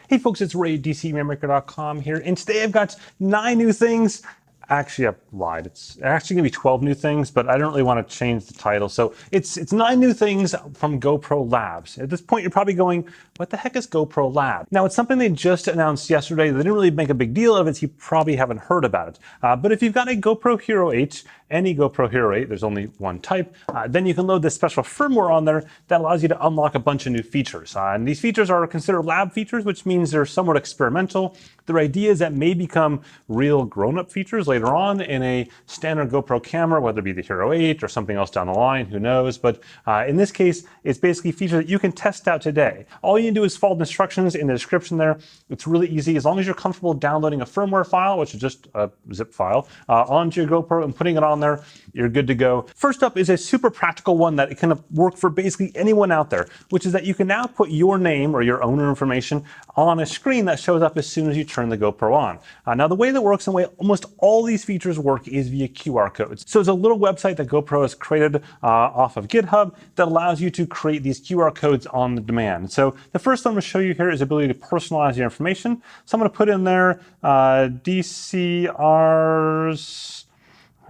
Hey folks, it's Ray, DCRainmaker.com here, and today I've got 9 new things. Actually, I lied. It's actually gonna be 12 new things, but I don't really want to change the title. So it's 9 new things from GoPro Labs. At this point, you're probably going, what the heck is GoPro Lab? Now, it's something they just announced yesterday. They didn't really make a big deal of it, so you probably haven't heard about it. But if you've got a GoPro Hero 8, any GoPro Hero 8, there's only one type, then you can load this special firmware on there that allows you to unlock a bunch of new features. And these features are considered lab features, which means they're somewhat experimental. Their ideas that may become real grown-up features later on in a standard GoPro camera, whether it be the Hero 8 or something else down the line, who knows. But in this case, it's basically features that you can test out today. All you can do is follow the instructions in the description there. It's really easy. As long as you're comfortable downloading a firmware file, which is just a zip file, onto your GoPro and putting it on there, you're good to go. First up is a super practical one that can work for basically anyone out there, which is that you can now put your name or your owner information on a screen that shows up as soon as you turn the GoPro on. Now the way that works and the way almost all these features work is via QR codes. So it's a little website that GoPro has created off of GitHub that allows you to create these QR codes on the demand. So the first one I'm going to show you here is the ability to personalize your information. So I'm going to put in there DCR's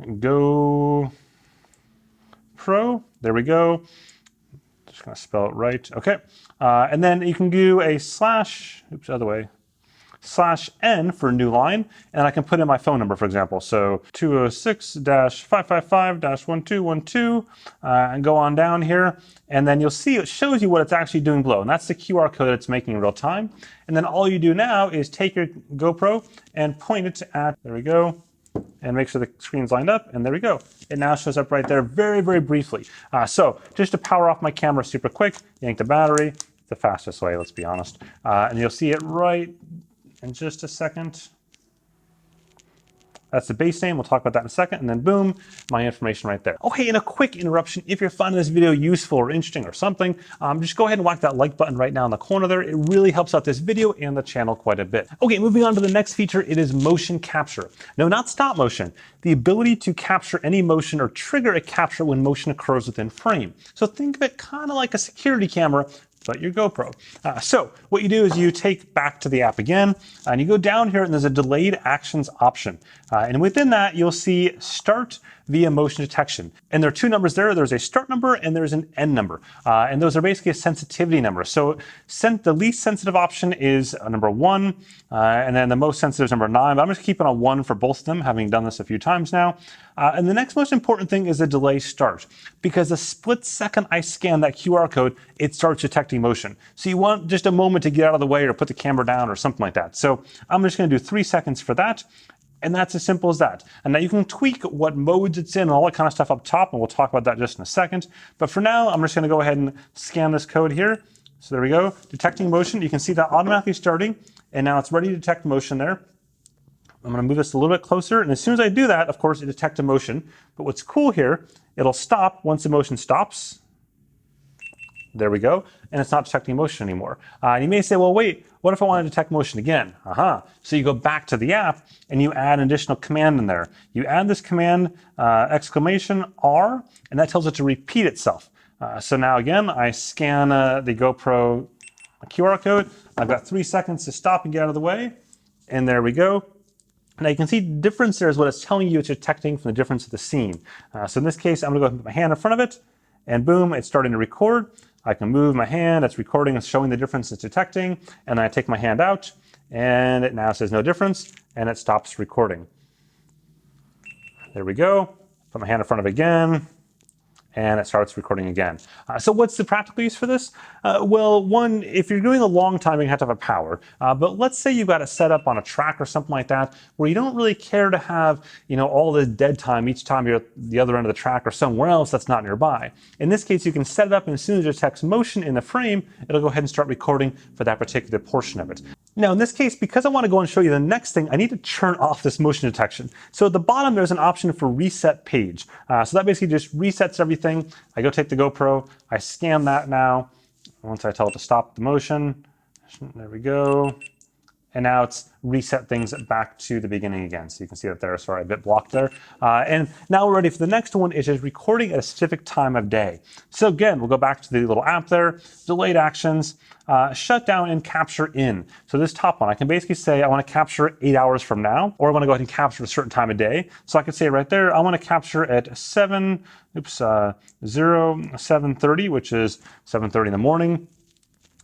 GoPro. There we go. Just going to spell it right. Okay. And then you can do a /n for new line, and I can put in my phone number, for example. So 206-555-1212, and go on down here, and then you'll see it shows you what it's actually doing below, and that's the QR code it's making in real time. And then all you do now is take your GoPro and point it at, there we go, and make sure the screen's lined up, and there we go. It now shows up right there very, very briefly. So just to power off my camera super quick, yank the battery, the fastest way, let's be honest. And you'll see it right in just a second. That's the base name. We'll talk about that in a second. And then boom, my information right there. Oh, hey, and a quick interruption. If you're finding this video useful or interesting or something, just go ahead and whack that like button right now in the corner there. It really helps out this video and the channel quite a bit. Okay, moving on to the next feature. It is motion capture. No, not stop motion. The ability to capture any motion or trigger a capture when motion occurs within frame. So think of it kind of like a security camera, but your GoPro. So what you do is you take back to the app again, and you go down here, and there's a delayed actions option. And within that, you'll see start via motion detection. And there are 2 numbers there. There's a start number and there's an end number. And those are basically a sensitivity number. So the least sensitive option is number 1, and then the most sensitive is number 9. But I'm just keeping on 1 for both of them, having done this a few times now. And the next most important thing is the delay start, because the split second I scan that QR code, it starts detecting motion. So you want just a moment to get out of the way or put the camera down or something like that. So I'm just going to do 3 seconds for that. And that's as simple as that. And now you can tweak what modes it's in and all that kind of stuff up top, and we'll talk about that just in a second. But for now, I'm just going to go ahead and scan this code here. So there we go, detecting motion. You can see that automatically starting, and now it's ready to detect motion there. I'm going to move this a little bit closer, and as soon as I do that, of course, it detects a motion. But what's cool here, it'll stop once the motion stops. There we go, and it's not detecting motion anymore. And you may say, well, wait, what if I want to detect motion again? So you go back to the app and you add an additional command in there. You add this command, !R, and that tells it to repeat itself. So now again, I scan the GoPro QR code. I've got 3 seconds to stop and get out of the way, and there we go. Now you can see the difference there is what it's telling you it's detecting from the difference of the scene. So in this case, I'm going to go ahead and put my hand in front of it, and boom, it's starting to record. I can move my hand, it's recording, it's showing the difference it's detecting, and then I take my hand out, and it now says no difference, and it stops recording. There we go. Put my hand in front of it again, and it starts recording again. So what's the practical use for this? Well, one, if you're doing a long time, you have to have a power. But let's say you've got it set up on a track or something like that, where you don't really care to have, all this dead time each time you're at the other end of the track or somewhere else that's not nearby. In this case, you can set it up, and as soon as it detects motion in the frame, it'll go ahead and start recording for that particular portion of it. Now, in this case, because I want to go and show you the next thing, I need to turn off this motion detection. So at the bottom, there's an option for reset page. So that basically just resets everything. I go take the GoPro, I scan that now. Once I tell it to stop the motion, there we go. and now it's reset things back to the beginning again. So you can see that there, sorry, a bit blocked there. And now we're ready for the next one, which is recording at a specific time of day. So again, we'll go back to the little app there, delayed actions, shut down and capture in. So this top one, I can basically say I want to capture 8 hours from now, or I want to go ahead and capture a certain time of day. So I could say right there, I want to capture at 7:30, which is 7:30 in the morning.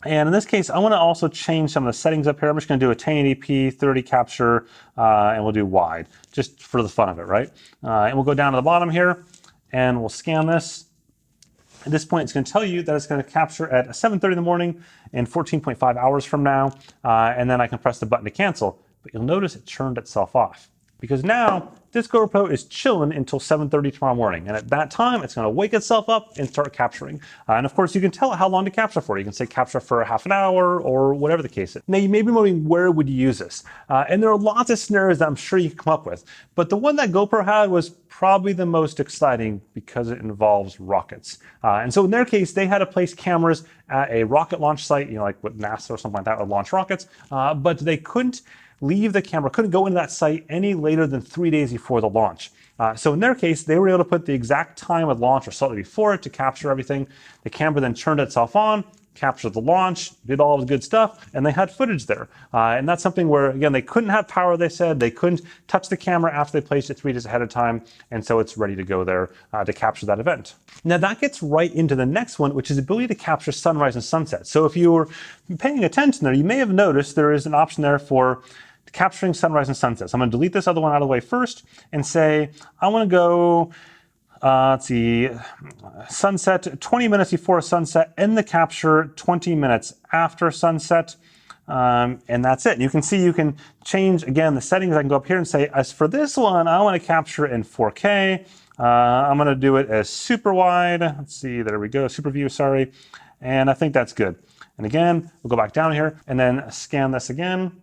And in this case, I want to also change some of the settings up here. I'm just going to do a 1080p 30 capture, and we'll do wide, just for the fun of it, right? And we'll go down to the bottom here, and we'll scan this. At this point, it's going to tell you that it's going to capture at 7:30 in the morning and 14.5 hours from now, and then I can press the button to cancel. But you'll notice it turned itself off, because now this GoPro is chilling until 7:30 tomorrow morning. And at that time, it's going to wake itself up and start capturing. And of course, you can tell it how long to capture for. You can say capture for half an hour or whatever the case is. Now, you may be wondering, where would you use this? And there are lots of scenarios that I'm sure you can come up with. But the one that GoPro had was probably the most exciting because it involves rockets. And so in their case, they had to place cameras at a rocket launch site, like what NASA or something like that would launch rockets. But they couldn't leave the camera, couldn't go into that site any later than 3 days before the launch. So in their case, they were able to put the exact time of launch or slightly before it to capture everything. The camera then turned itself on, captured the launch, did all the good stuff, and they had footage there. And that's something where, again, they couldn't have power, they said. They couldn't touch the camera after they placed it 3 days ahead of time, and so it's ready to go there to capture that event. Now that gets right into the next one, which is the ability to capture sunrise and sunset. So if you were paying attention there, you may have noticed there is an option there for capturing sunrise and sunset. So I'm going to delete this other one out of the way first and say, I want to go, let's see, sunset 20 minutes before sunset, end the capture 20 minutes after sunset. And that's it. You can see you can change, again, the settings. I can go up here and say, as for this one, I want to capture in 4K. I'm going to do it as super wide. Let's see, there we go, super view, sorry. And I think that's good. And again, we'll go back down here and then scan this again.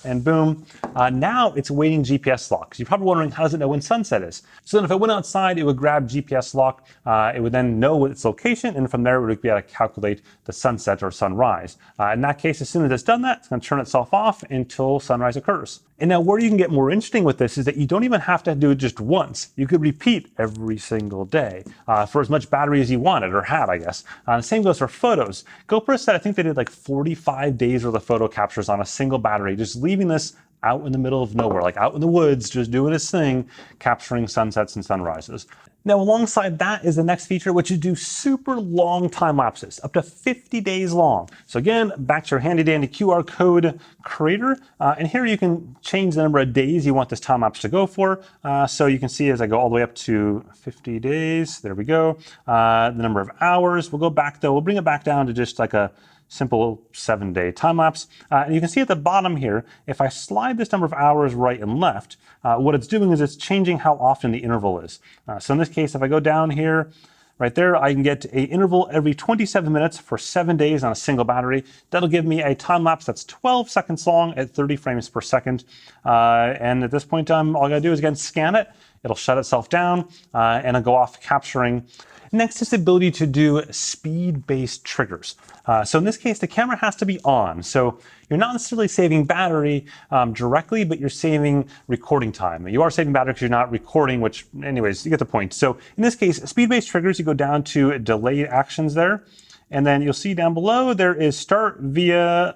And boom, now it's waiting GPS lock. You're probably wondering, how does it know when sunset is? So then if I went outside, it would grab GPS lock. It would then know its location, and from there it would be able to calculate the sunset or sunrise. In that case, as soon as it's done that, it's going to turn itself off until sunrise occurs. And now where you can get more interesting with this is that you don't even have to do it just once. You could repeat every single day for as much battery as you wanted or had, I guess. The same goes for photos. GoPro said, I think they did like 45 days worth of photo captures on a single battery, just leaving this out in the middle of nowhere, like out in the woods, just doing its thing, capturing sunsets and sunrises. Now, alongside that is the next feature, which is do super long time lapses, up to 50 days long. So again, back to your handy dandy QR code creator. And here you can change the number of days you want this time lapse to go for. So you can see as I go all the way up to 50 days, there we go. The number of hours, we'll go back though, we'll bring it back down to just like a simple 7-day time lapse. And you can see at the bottom here, if I slide this number of hours right and left, what it's doing is it's changing how often the interval is. So in this case, if I go down here, right there, I can get an interval every 27 minutes for 7 days on a single battery. That'll give me a time lapse that's 12 seconds long at 30 frames per second. And at this point in time, all I gotta do is again scan it. It'll shut itself down and it'll go off capturing. Next is the ability to do speed-based triggers. So in this case, the camera has to be on. So you're not necessarily saving battery directly, but you're saving recording time. You are saving battery because you're not recording, which anyways, you get the point. So in this case, speed-based triggers, you go down to delayed actions there. And then you'll see down below, there is start at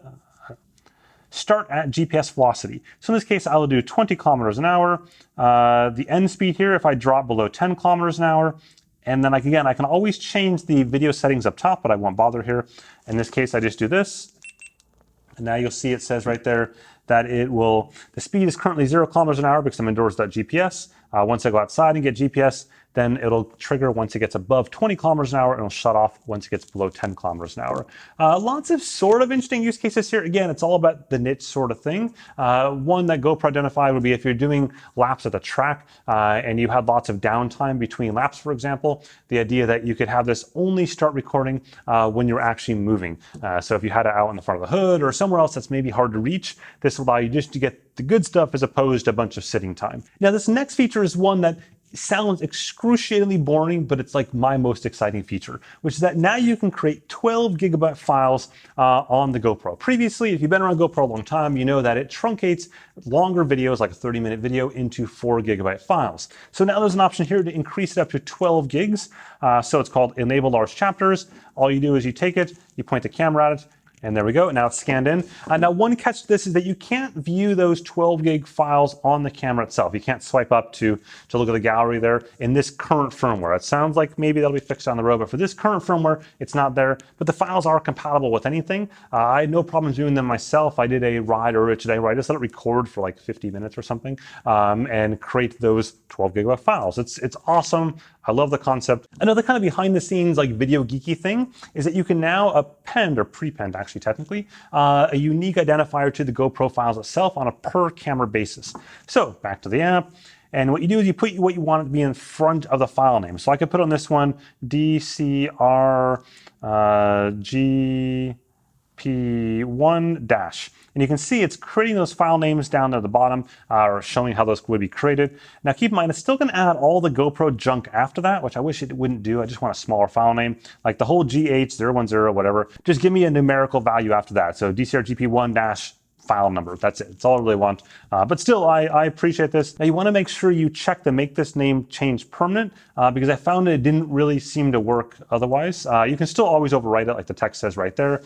GPS velocity. So in this case, I will do 20 kilometers an hour. The end speed here, if I drop below 10 kilometers an hour, and then again, I can always change the video settings up top, but I won't bother here. In this case, I just do this. And now you'll see it says right there that the speed is currently 0 kilometers an hour because I'm indoors without GPS. Once I go outside and get GPS, then it'll trigger once it gets above 20 kilometers an hour, and it'll shut off once it gets below 10 kilometers an hour. Lots of sort of interesting use cases here. Again, it's all about the niche sort of thing. One that GoPro identified would be if you're doing laps at the track and you had lots of downtime between laps, for example, the idea that you could have this only start recording when you're actually moving. So if you had it out in the front of the hood or somewhere else that's maybe hard to reach, this will allow you just to get the good stuff as opposed to a bunch of sitting time. Now, this next feature is one that sounds excruciatingly boring, but it's like my most exciting feature, which is that now you can create 12 gigabyte files on the GoPro. Previously, if you've been around GoPro a long time, you know that it truncates longer videos, like a 30-minute video, into 4 gigabyte files. So now there's an option here to increase it up to 12 gigs. So it's called Enable Large Chapters. All you do is you take it, you point the camera at it, and there we go. Now it's scanned in. Now one catch to this is that you can't view those 12 gig files on the camera itself. You can't swipe up to look at the gallery there in this current firmware. It sounds like maybe that'll be fixed down the road, but for this current firmware, it's not there. But the files are compatible with anything. I had no problems doing them myself. I did a ride earlier today where I just let it record for like 50 minutes or something and create those 12 gigabyte files. It's awesome. I love the concept. Another kind of behind the scenes like video geeky thing is that you can now append, or prepend actually technically, a unique identifier to the GoPro files itself on a per camera basis. So back to the app. And what you do is you put what you want it to be in front of the file name. So I could put on this one DCRGP1 dash. And you can see it's creating those file names down there at the bottom, or showing how those would be created. Now keep in mind, it's still going to add all the GoPro junk after that, which I wish it wouldn't do. I just want a smaller file name, like the whole GH010, whatever. Just give me a numerical value after that. So DCRGP1 dash file number. That's it. That's all I really want. But still, I appreciate this. Now you want to make sure you check to make this name change permanent because I found it didn't really seem to work otherwise. You can still always overwrite it like the text says right there.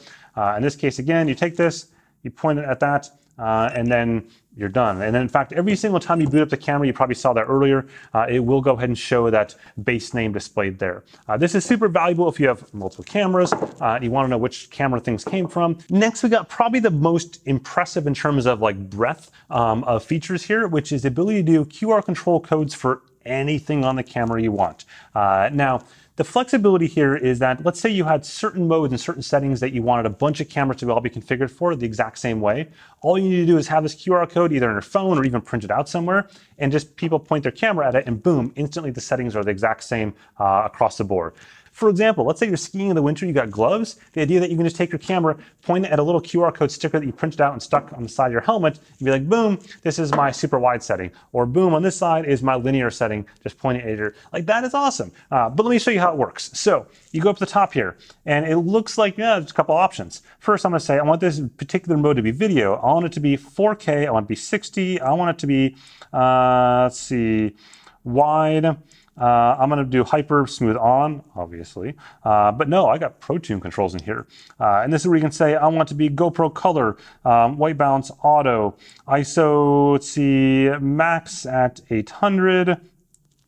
In this case, again, you take this, you point it at that, and then you're done. And then in fact, every single time you boot up the camera, you probably saw that earlier, it will go ahead and show that base name displayed there. This is super valuable if you have multiple cameras and you want to know which camera things came from. Next, we got probably the most impressive in terms of like breadth of features here, which is the ability to do QR control codes for anything on the camera you want. Now, the flexibility here is that, let's say you had certain modes and certain settings that you wanted a bunch of cameras to all be configured for the exact same way. All you need to do is have this QR code either on your phone or even print it out somewhere, and just people point their camera at it and boom, instantly the settings are the exact same across the board. For example, let's say you're skiing in the winter, you got gloves. The idea that you can just take your camera, point it at a little QR code sticker that you printed out and stuck on the side of your helmet, and be like, boom, this is my super wide setting. Or boom, on this side is my linear setting, just pointing at your, like that is awesome. But let me show you how it works. So you go up to the top here, and it looks like, there's a couple options. First, I'm gonna say, I want this particular mode to be video. I want it to be 4K, I want it to be 60, I want it to be, let's see, wide. I'm going to do hyper smooth on, obviously, but no, I got Pro Tune controls in here. And this is where you can say, I want it to be GoPro color, white balance, auto, ISO, let's see, max at 800.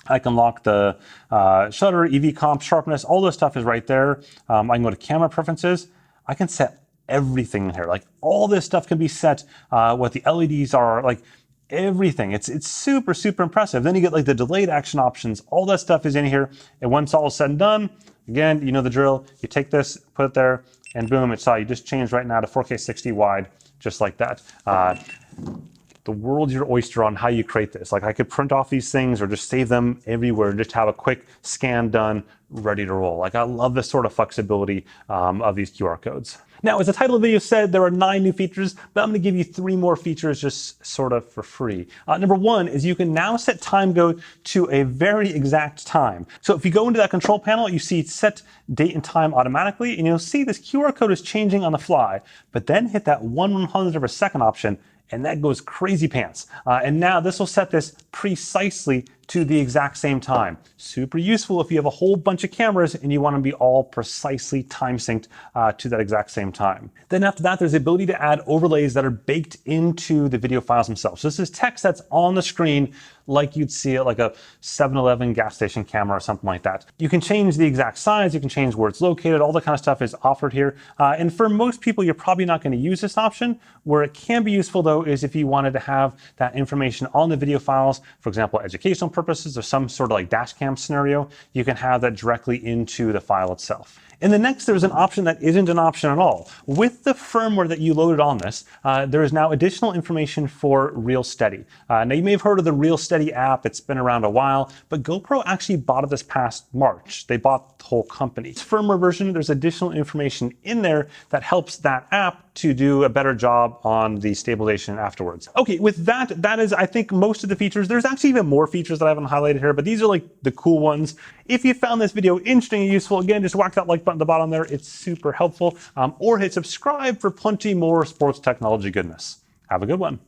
I can lock the shutter, EV comp, sharpness, all this stuff is right there. I can go to camera preferences. I can set everything in here. Like all this stuff can be set, what the LEDs are, like everything. It's super, super impressive. Then you get like the delayed action options. All that stuff is in here. And once all is said and done, again, you know the drill. You take this, put it there, and boom, it's you just changed right now to 4K 60 wide, just like that. The world's your oyster on how you create this. Like I could print off these things or just save them everywhere and just have a quick scan done, ready to roll. Like I love this sort of flexibility of these QR codes. Now, as the title of the video said, there are 9 new features, but I'm going to give you 3 more features just sort of for free. Number 1 is you can now set time go to a very exact time. So if you go into that control panel, you see set date and time automatically, and you'll see this QR code is changing on the fly, but then hit that 1/100th of a second option, and that goes crazy pants. And now this will set this precisely to the exact same time. Super useful if you have a whole bunch of cameras and you want to be all precisely time synced to that exact same time. Then after that, there's the ability to add overlays that are baked into the video files themselves. So this is text that's on the screen like you'd see it like a 7-Eleven gas station camera or something like that. You can change the exact size, you can change where it's located, all that kind of stuff is offered here. And for most people, you're probably not going to use this option. Where it can be useful though is if you wanted to have that information on the video files, for example, educational purposes or some sort of like dash cam scenario, you can have that directly into the file itself. And then next, there's an option that isn't an option at all. With the firmware that you loaded on this, there is now additional information for Reelsteady. Now, you may have heard of the Reelsteady app. It's been around a while, but GoPro actually bought it this past March. They bought the whole company. It's firmware version, there's additional information in there that helps that app to do a better job on the stabilization afterwards. Okay, with that is, I think, most of the features. There's actually even more features that I haven't highlighted here, but these are like the cool ones. If you found this video interesting and useful, again, just whack that like button at the bottom there. It's super helpful. Or hit subscribe for plenty more sports technology goodness. Have a good one.